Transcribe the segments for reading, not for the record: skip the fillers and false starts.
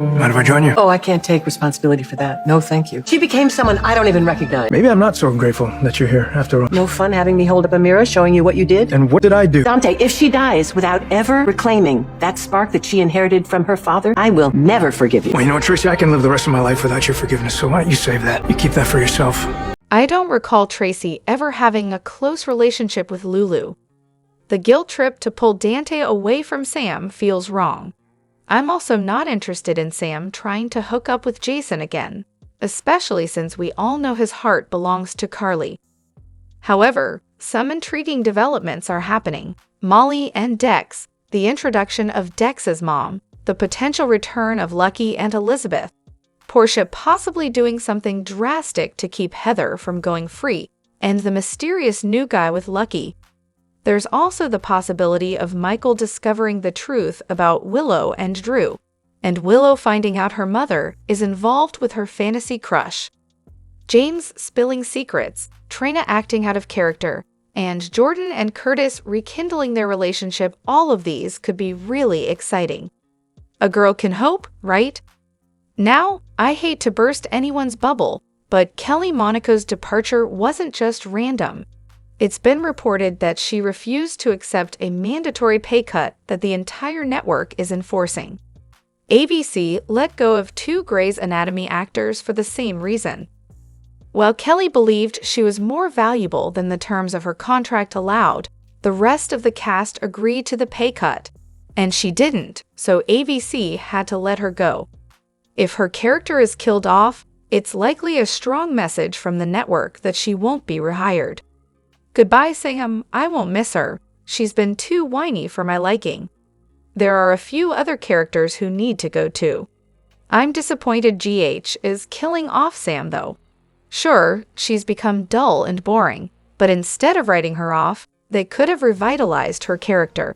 Mind if I join you? Oh, I can't take responsibility for that. No, thank you. She became someone I don't even recognize. Maybe I'm not so grateful that you're here, after all. No fun having me hold up a mirror showing you what you did? And what did I do? Dante, if she dies without ever reclaiming that spark that she inherited from her father, I will never forgive you. Well, you know what, Tracy? I can live the rest of my life without your forgiveness, so why don't you save that? You keep that for yourself. I don't recall Tracy ever having a close relationship with Lulu. The guilt trip to pull Dante away from Sam feels wrong. I'm also not interested in Sam trying to hook up with Jason again, especially since we all know his heart belongs to Carly. However, some intriguing developments are happening. Molly and Dex, the introduction of Dex's mom, the potential return of Lucky and Elizabeth, Portia possibly doing something drastic to keep Heather from going free, and the mysterious new guy with Lucky. There's also the possibility of Michael discovering the truth about Willow and Drew, and Willow finding out her mother is involved with her fantasy crush. James spilling secrets, Trina acting out of character, and Jordan and Curtis rekindling their relationship, all of these could be really exciting. A girl can hope, right? Now, I hate to burst anyone's bubble, but Kelly Monaco's departure wasn't just random. It's been reported that she refused to accept a mandatory pay cut that the entire network is enforcing. ABC let go of 2 Grey's Anatomy actors for the same reason. While Kelly believed she was more valuable than the terms of her contract allowed, the rest of the cast agreed to the pay cut, and she didn't, so ABC had to let her go. If her character is killed off, it's likely a strong message from the network that she won't be rehired. Goodbye, Sam. I won't miss her. She's been too whiny for my liking. There are a few other characters who need to go too. I'm disappointed GH is killing off Sam, though. Sure, she's become dull and boring, but instead of writing her off, they could have revitalized her character.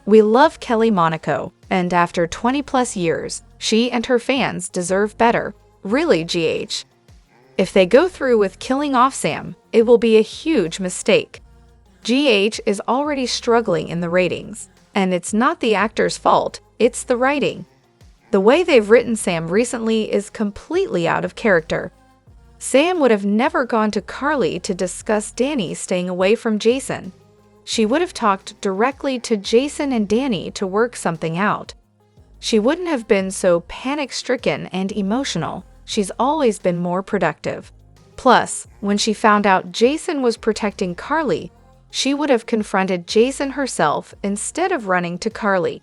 We love Kelly Monaco, and after 20+ years, she and her fans deserve better. Really, GH. If they go through with killing off Sam, it will be a huge mistake. GH is already struggling in the ratings, and it's not the actor's fault, it's the writing. The way they've written Sam recently is completely out of character. Sam would have never gone to Carly to discuss Danny staying away from Jason. She would have talked directly to Jason and Danny to work something out. She wouldn't have been so panic-stricken and emotional. She's always been more productive. Plus, when she found out Jason was protecting Carly, she would have confronted Jason herself instead of running to Carly.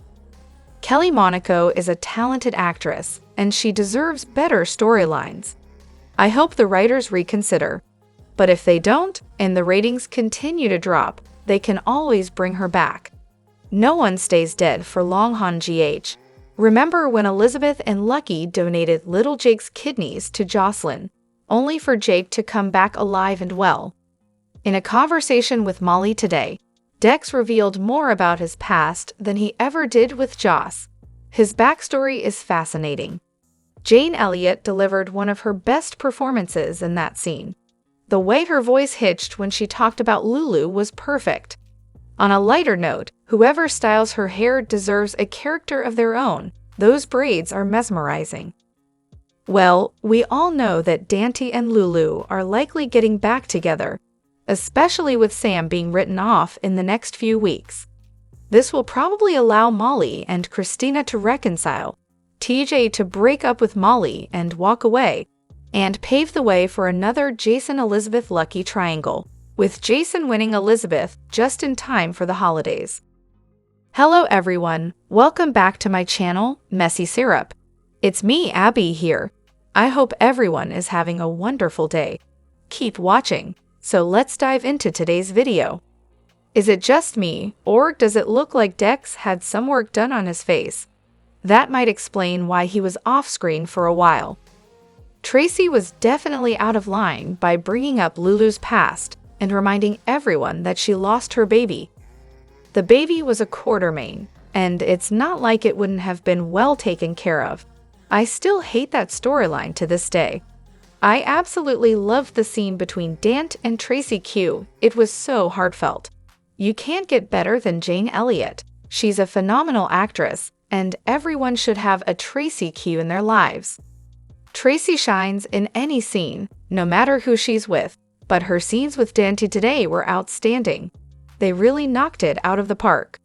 Kelly Monaco is a talented actress, and she deserves better storylines. I hope the writers reconsider. But if they don't, and the ratings continue to drop, they can always bring her back. No one stays dead for long, Han GH. Remember when Elizabeth and Lucky donated little Jake's kidneys to Jocelyn, only for Jake to come back alive and well? In a conversation with Molly today, Dex revealed more about his past than he ever did with Joss. His backstory is fascinating. Jane Elliott delivered one of her best performances in that scene. The way her voice hitched when she talked about Lulu was perfect. On a lighter note, whoever styles her hair deserves a character of their own. Those braids are mesmerizing. Well, we all know that Dante and Lulu are likely getting back together, especially with Sam being written off in the next few weeks. This will probably allow Molly and Christina to reconcile, TJ to break up with Molly and walk away, and pave the way for another Jason-Elizabeth Lucky triangle, with Jason winning Elizabeth just in time for the holidays. Hello everyone, welcome back to my channel, Messy Syrup. It's me, Abby, here. I hope everyone is having a wonderful day. Keep watching, so let's dive into today's video. Is it just me, or does it look like Dex had some work done on his face? That might explain why he was off-screen for a while. Tracy was definitely out of line by bringing up Lulu's past and reminding everyone that she lost her baby. The baby was a Quartermain, and it's not like it wouldn't have been well taken care of. I still hate that storyline to this day. I absolutely loved the scene between Dant and Tracy Q. It was so heartfelt. You can't get better than Jane Elliott. She's a phenomenal actress, and everyone should have a Tracy cue in their lives. Tracy shines in any scene, no matter who she's with, but her scenes with Dante today were outstanding. They really knocked it out of the park.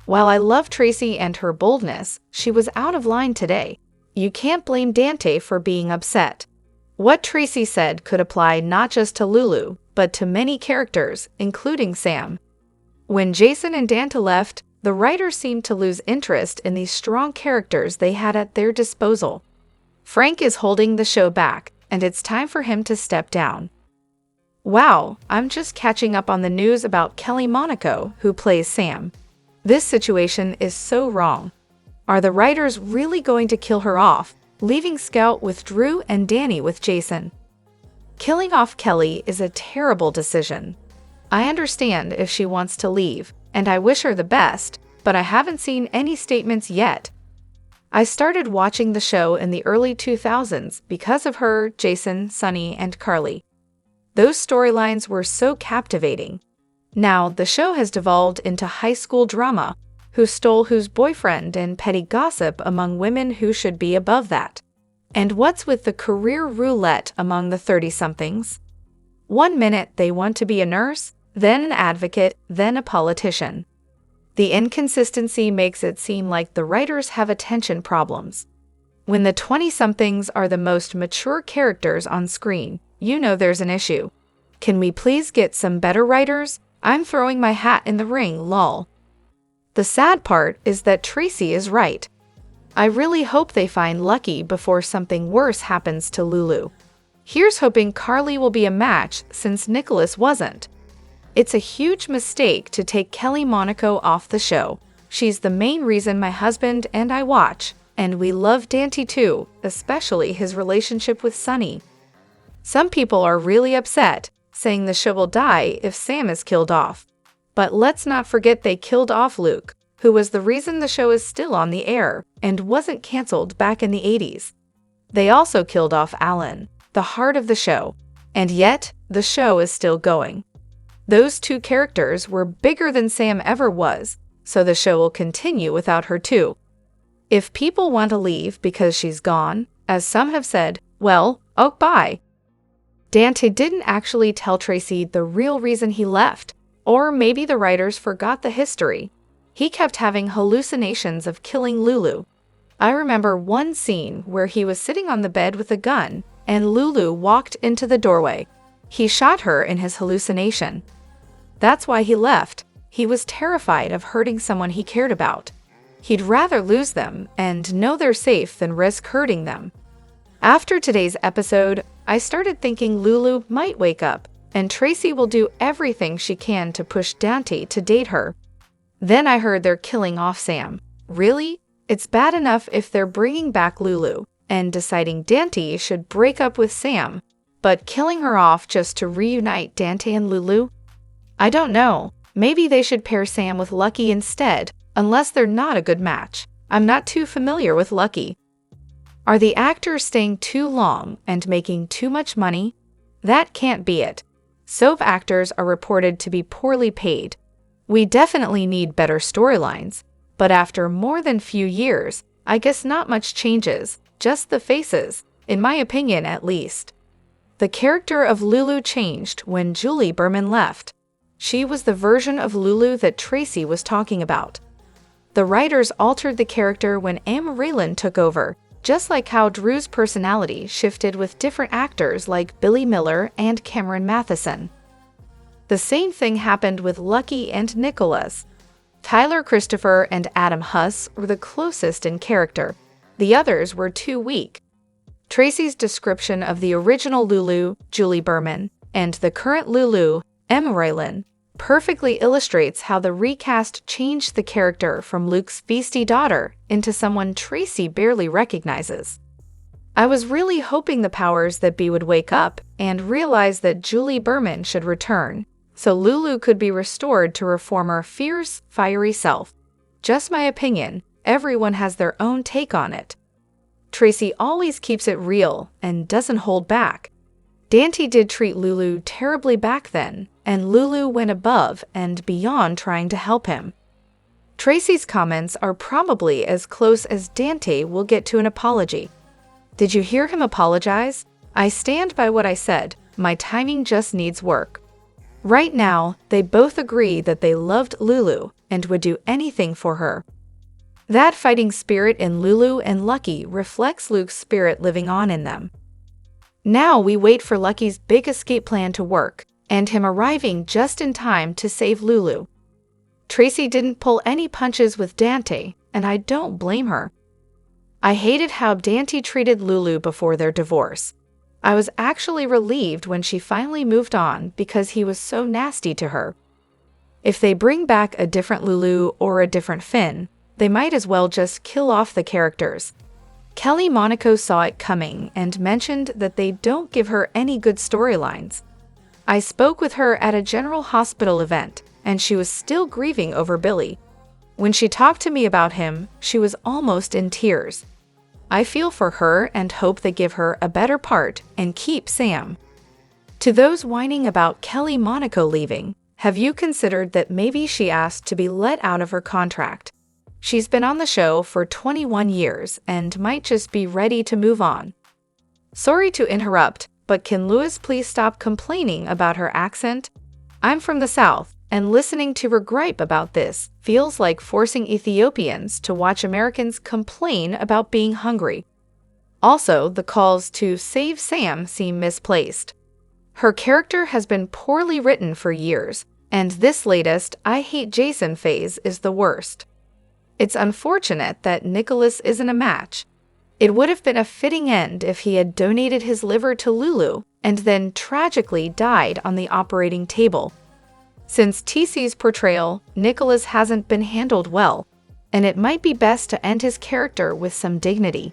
While I love Tracy and her boldness, she was out of line today. You can't blame Dante for being upset. What Tracy said could apply not just to Lulu, but to many characters, including Sam. When Jason and Dante left, the writers seemed to lose interest in these strong characters they had at their disposal. Frank is holding the show back, and it's time for him to step down. Wow, I'm just catching up on the news about Kelly Monaco, who plays Sam. This situation is so wrong. Are the writers really going to kill her off, leaving Scout with Drew and Danny with Jason? Killing off Kelly is a terrible decision. I understand if she wants to leave, and I wish her the best, but I haven't seen any statements yet. I started watching the show in the early 2000s because of her, Jason, Sunny, and Carly. Those storylines were so captivating. Now, the show has devolved into high school drama, who stole whose boyfriend and petty gossip among women who should be above that. And what's with the career roulette among the 30-somethings? 1 minute they want to be a nurse, then an advocate, then a politician. The inconsistency makes it seem like the writers have attention problems. When the 20-somethings are the most mature characters on screen, you know there's an issue. Can we please get some better writers? I'm throwing my hat in the ring, lol. The sad part is that Tracy is right. I really hope they find Lucky before something worse happens to Lulu. Here's hoping Carly will be a match since Nicholas wasn't. It's a huge mistake to take Kelly Monaco off the show. She's the main reason my husband and I watch, and we love Dante too, especially his relationship with Sunny. Some people are really upset, saying the show will die if Sam is killed off. But let's not forget they killed off Luke, who was the reason the show is still on the air and wasn't canceled back in the 80s. They also killed off Alan, the heart of the show, and yet the show is still going. Those two characters were bigger than Sam ever was, so the show will continue without her too. If people want to leave because she's gone, as some have said, well, oh bye. Dante didn't actually tell Tracy the real reason he left, or maybe the writers forgot the history. He kept having hallucinations of killing Lulu. I remember one scene where he was sitting on the bed with a gun, and Lulu walked into the doorway. He shot her in his hallucination. That's why he left. He was terrified of hurting someone he cared about. He'd rather lose them and know they're safe than risk hurting them. After today's episode, I started thinking Lulu might wake up, and Tracy will do everything she can to push Dante to date her. Then I heard they're killing off Sam. Really? It's bad enough if they're bringing back Lulu and deciding Dante should break up with Sam, but killing her off just to reunite Dante and Lulu? I don't know. Maybe they should pair Sam with Lucky instead, unless they're not a good match. I'm not too familiar with Lucky. Are the actors staying too long and making too much money? That can't be it. Soap actors are reported to be poorly paid. We definitely need better storylines, but after more than few years, I guess not much changes, just the faces, in my opinion at least. The character of Lulu changed when Julie Berman left. She was the version of Lulu that Tracy was talking about. The writers altered the character when Emma Raylan took over, just like how Drew's personality shifted with different actors like Billy Miller and Cameron Matheson. The same thing happened with Lucky and Nicholas. Tyler Christopher and Adam Huss were the closest in character. The others were too weak. Tracy's description of the original Lulu, Julie Berman, and the current Lulu, Emma Raylan, perfectly illustrates how the recast changed the character from Luke's feisty daughter into someone Tracy barely recognizes. I was really hoping the powers that be would wake up and realize that Julie Berman should return, so Lulu could be restored to her former fierce, fiery self. Just my opinion, everyone has their own take on it. Tracy always keeps it real and doesn't hold back. Dante did treat Lulu terribly back then, and Lulu went above and beyond trying to help him. Tracy's comments are probably as close as Dante will get to an apology. Did you hear him apologize? I stand by what I said. My timing just needs work. Right now, they both agree that they loved Lulu and would do anything for her. That fighting spirit in Lulu and Lucky reflects Luke's spirit living on in them. Now we wait for Lucky's big escape plan to work, and him arriving just in time to save Lulu. Tracy didn't pull any punches with Dante, and I don't blame her. I hated how Dante treated Lulu before their divorce. I was actually relieved when she finally moved on because he was so nasty to her. If they bring back a different Lulu or a different Finn, they might as well just kill off the characters. Kelly Monaco saw it coming and mentioned that they don't give her any good storylines. I spoke with her at a General Hospital event, and she was still grieving over Billy. When she talked to me about him, she was almost in tears. I feel for her and hope they give her a better part and keep Sam. To those whining about Kelly Monaco leaving, have you considered that maybe she asked to be let out of her contract? She's been on the show for 21 years and might just be ready to move on. Sorry to interrupt, but can Lewis please stop complaining about her accent? I'm from the South, and listening to her gripe about this feels like forcing Ethiopians to watch Americans complain about being hungry. Also, the calls to save Sam seem misplaced. Her character has been poorly written for years, and this latest I hate Jason phase is the worst. It's unfortunate that Nicholas isn't a match. It would have been a fitting end if he had donated his liver to Lulu and then tragically died on the operating table. Since TC's portrayal, Nicholas hasn't been handled well, and it might be best to end his character with some dignity.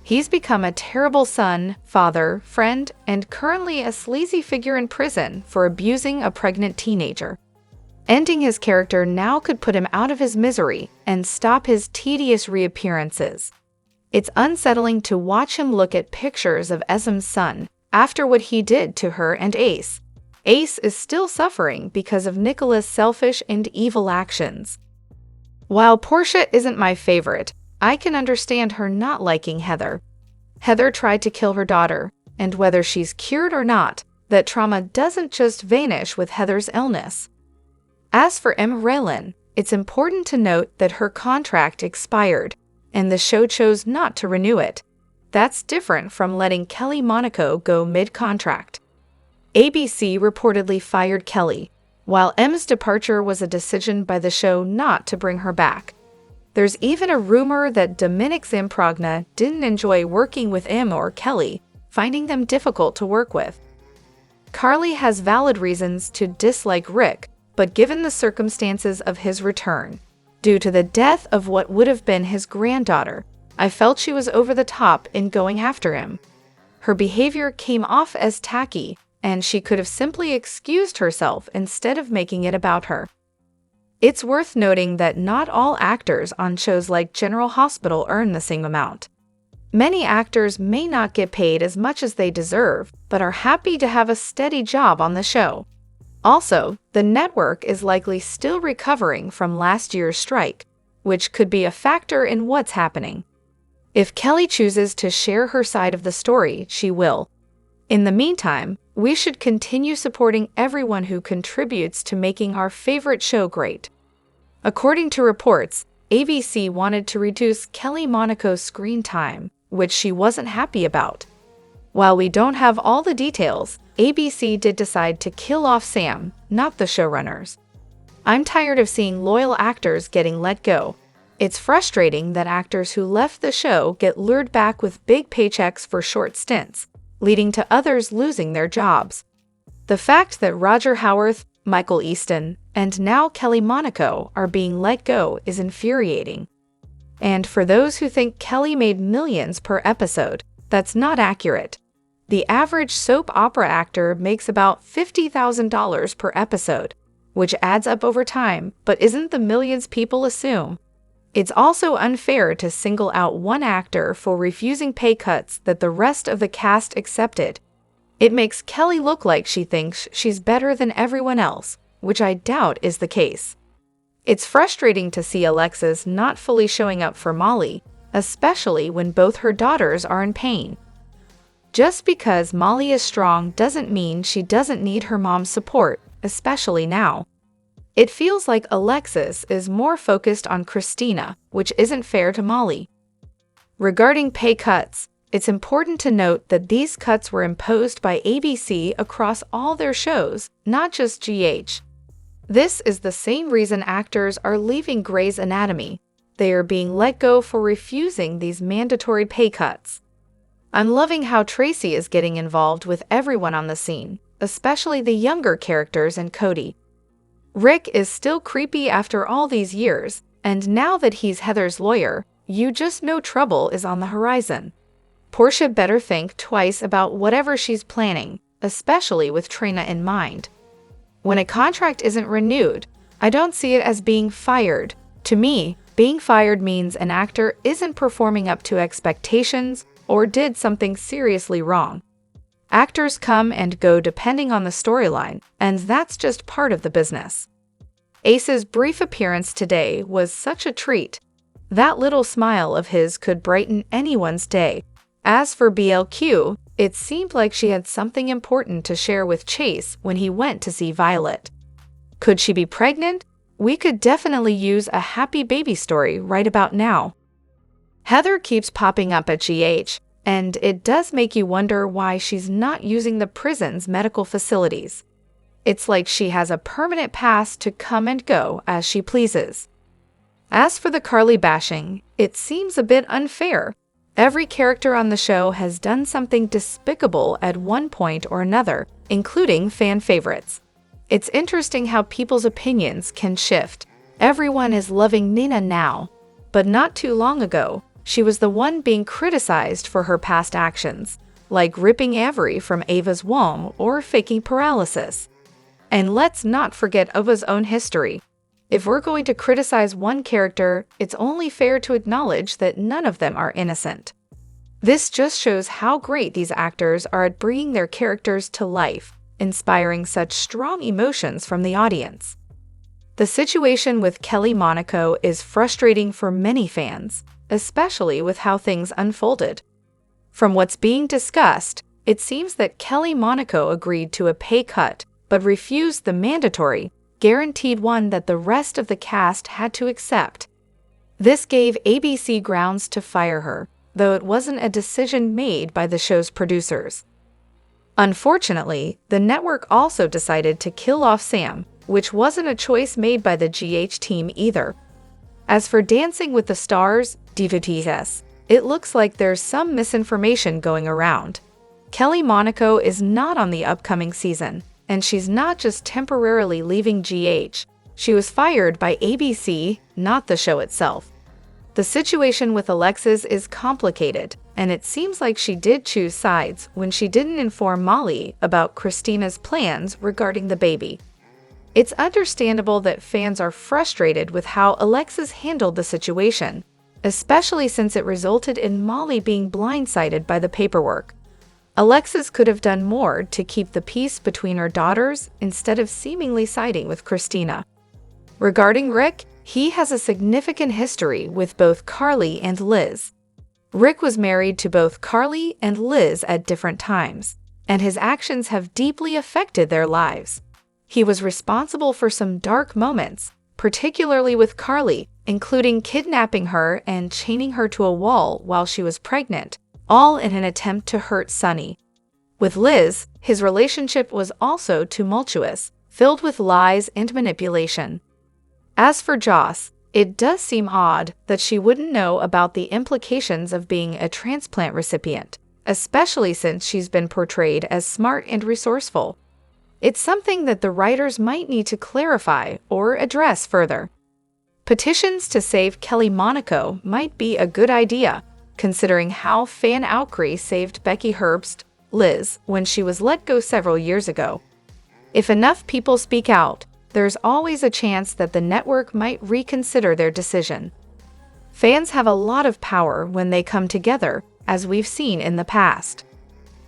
He's become a terrible son, father, friend, and currently a sleazy figure in prison for abusing a pregnant teenager. Ending his character now could put him out of his misery and stop his tedious reappearances. It's unsettling to watch him look at pictures of Esm's son after what he did to her and Ace. Ace is still suffering because of Nicholas' selfish and evil actions. While Portia isn't my favorite, I can understand her not liking Heather. Heather tried to kill her daughter, and whether she's cured or not, that trauma doesn't just vanish with Heather's illness. As for Unraveled, it's important to note that her contract expired, and the show chose not to renew it. That's different from letting Kelly Monaco go mid-contract. ABC reportedly fired Kelly, while M's departure was a decision by the show not to bring her back. There's even a rumor that Dominic Zamprogna didn't enjoy working with M or Kelly, finding them difficult to work with. Carly has valid reasons to dislike Rick, but given the circumstances of his return, due to the death of what would have been his granddaughter, I felt she was over the top in going after him. Her behavior came off as tacky, and she could have simply excused herself instead of making it about her. It's worth noting that not all actors on shows like General Hospital earn the same amount. Many actors may not get paid as much as they deserve, but are happy to have a steady job on the show. Also, the network is likely still recovering from last year's strike, which could be a factor in what's happening. If Kelly chooses to share her side of the story, she will. In the meantime, we should continue supporting everyone who contributes to making our favorite show great. According to reports, ABC wanted to reduce Kelly Monaco's screen time, which she wasn't happy about. While we don't have all the details, ABC did decide to kill off Sam, not the showrunners. I'm tired of seeing loyal actors getting let go. It's frustrating that actors who left the show get lured back with big paychecks for short stints, leading to others losing their jobs. The fact that Roger Howarth, Michael Easton, and now Kelly Monaco are being let go is infuriating. And for those who think Kelly made millions per episode, that's not accurate. The average soap opera actor makes about $50,000 per episode, which adds up over time, but isn't the millions people assume. It's also unfair to single out one actor for refusing pay cuts that the rest of the cast accepted. It makes Kelly look like she thinks she's better than everyone else, which I doubt is the case. It's frustrating to see Alexis not fully showing up for Molly, especially when both her daughters are in pain. Just because Molly is strong doesn't mean she doesn't need her mom's support, especially now. It feels like Alexis is more focused on Christina, which isn't fair to Molly. Regarding pay cuts, it's important to note that these cuts were imposed by ABC across all their shows, not just GH. This is the same reason actors are leaving Grey's Anatomy. They are being let go for refusing these mandatory pay cuts. I'm loving how Tracy is getting involved with everyone on the scene, especially the younger characters and Cody. Rick is still creepy after all these years, and now that he's Heather's lawyer, you just know trouble is on the horizon. Portia better think twice about whatever she's planning, especially with Trina in mind. When a contract isn't renewed, I don't see it as being fired. To me, being fired means an actor isn't performing up to expectations or did something seriously wrong. Actors come and go depending on the storyline, and that's just part of the business. Ace's brief appearance today was such a treat. That little smile of his could brighten anyone's day. As for BLQ, it seemed like she had something important to share with Chase when he went to see Violet. Could she be pregnant? We could definitely use a happy baby story right about now. Heather keeps popping up at GH, and it does make you wonder why she's not using the prison's medical facilities. It's like she has a permanent pass to come and go as she pleases. As for the Carly bashing, it seems a bit unfair. Every character on the show has done something despicable at one point or another, including fan favorites. It's interesting how people's opinions can shift. Everyone is loving Nina now, but not too long ago, she was the one being criticized for her past actions, like ripping Avery from Ava's womb or faking paralysis. And let's not forget Ava's own history. If we're going to criticize one character, it's only fair to acknowledge that none of them are innocent. This just shows how great these actors are at bringing their characters to life, inspiring such strong emotions from the audience. The situation with Kelly Monaco is frustrating for many fans, especially with how things unfolded. From what's being discussed, it seems that Kelly Monaco agreed to a pay cut, but refused the mandatory, guaranteed one that the rest of the cast had to accept. This gave ABC grounds to fire her, though it wasn't a decision made by the show's producers. Unfortunately, the network also decided to kill off Sam, which wasn't a choice made by the GH team either. As for Dancing with the Stars, DVTS, it looks like there's some misinformation going around. Kelly Monaco is not on the upcoming season, and she's not just temporarily leaving GH. She was fired by ABC, not the show itself. The situation with Alexis is complicated, and it seems like she did choose sides when she didn't inform Molly about Christina's plans regarding the baby. It's understandable that fans are frustrated with how Alexis handled the situation, especially since it resulted in Molly being blindsided by the paperwork. Alexis could have done more to keep the peace between her daughters instead of seemingly siding with Christina. Regarding Rick, he has a significant history with both Carly and Liz. Rick was married to both Carly and Liz at different times, and his actions have deeply affected their lives. He was responsible for some dark moments, particularly with Carly, including kidnapping her and chaining her to a wall while she was pregnant, all in an attempt to hurt Sonny. With Liz, his relationship was also tumultuous, filled with lies and manipulation. As for Joss, it does seem odd that she wouldn't know about the implications of being a transplant recipient, especially since she's been portrayed as smart and resourceful. It's something that the writers might need to clarify or address further. Petitions to save Kelly Monaco might be a good idea, considering how fan outcry saved Becky Herbst, Liz, when she was let go several years ago. If enough people speak out, there's always a chance that the network might reconsider their decision. Fans have a lot of power when they come together, as we've seen in the past.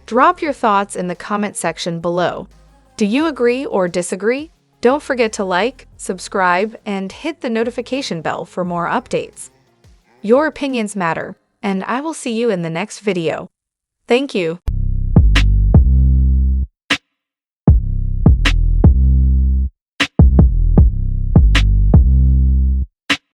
Drop your thoughts in the comment section below. Do you agree or disagree? Don't forget to like, subscribe, and hit the notification bell for more updates. Your opinions matter, and I will see you in the next video. Thank you.